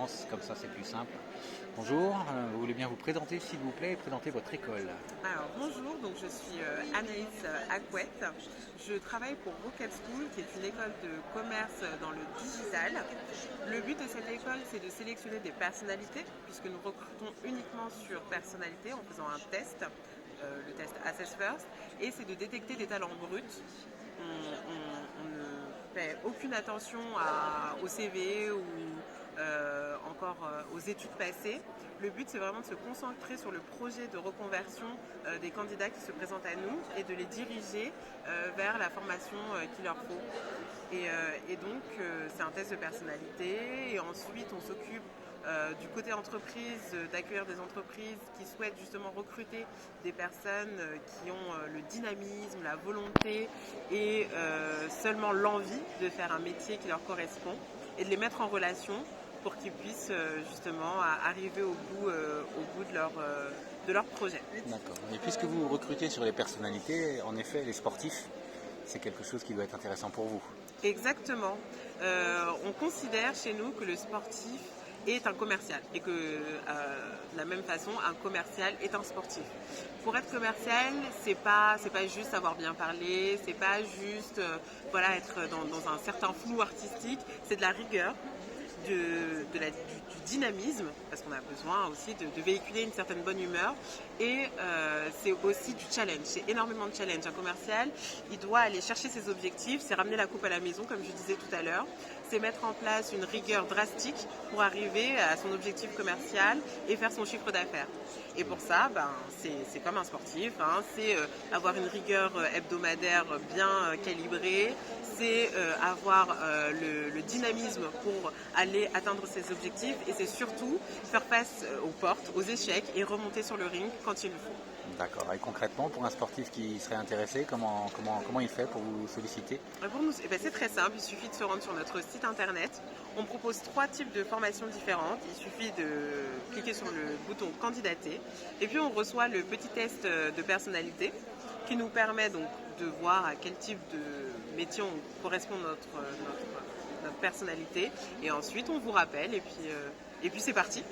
commence, comme ça c'est plus simple. Bonjour, vous voulez bien vous présenter s'il vous plaît et présenter votre école? Alors bonjour, donc je suis Anaïs Acquette. Je travaille pour Rocket School, qui est une école de commerce dans le digital. Le but de cette école, c'est de sélectionner des personnalités, puisque nous recrutons uniquement sur personnalité en faisant un test, le test Assess First, et c'est de détecter des talents bruts. On ne fait aucune attention au CV ou aux études passées. Le but, c'est vraiment de se concentrer sur le projet de reconversion des candidats qui se présentent à nous et de les diriger vers la formation qu'il leur faut. Et donc, c'est un test de personnalité. Et ensuite, on s'occupe du côté entreprise, d'accueillir des entreprises qui souhaitent justement recruter des personnes qui ont le dynamisme, la volonté et seulement l'envie de faire un métier qui leur correspond et de les mettre en relation pour qu'ils puissent justement arriver au bout de leur projet. D'accord. Et puisque vous recrutez sur les personnalités, en effet, les sportifs, c'est quelque chose qui doit être intéressant pour vous. Exactement. On considère chez nous que le sportif est un commercial et que de la même façon, un commercial est un sportif. Pour être commercial, c'est pas juste savoir bien parler, c'est pas juste être dans un certain flou artistique, c'est de la rigueur. Du dynamisme, parce qu'on a besoin aussi de véhiculer une certaine bonne humeur, et c'est aussi du challenge, c'est énormément de challenge. Un commercial, il doit aller chercher ses objectifs, c'est ramener la coupe à la maison, comme je disais tout à l'heure, c'est mettre en place une rigueur drastique pour arriver à son objectif commercial et faire son chiffre d'affaires. Et pour ça, c'est comme un sportif, c'est avoir une rigueur hebdomadaire bien calibrée, c'est avoir le dynamisme pour aller atteindre ses objectifs, et c'est surtout faire face aux portes, aux échecs et remonter sur le ring quand il le faut. D'accord. Et concrètement, pour un sportif qui serait intéressé, comment il fait pour vous solliciter? Pour nous, c'est très simple, il suffit de se rendre sur notre site internet. On propose 3 types de formations différentes. Il suffit de cliquer sur le bouton candidater et puis on reçoit le petit test de personnalité qui nous permet donc de voir à quel type de métier correspond notre personnalité, et ensuite on vous rappelle et puis c'est parti.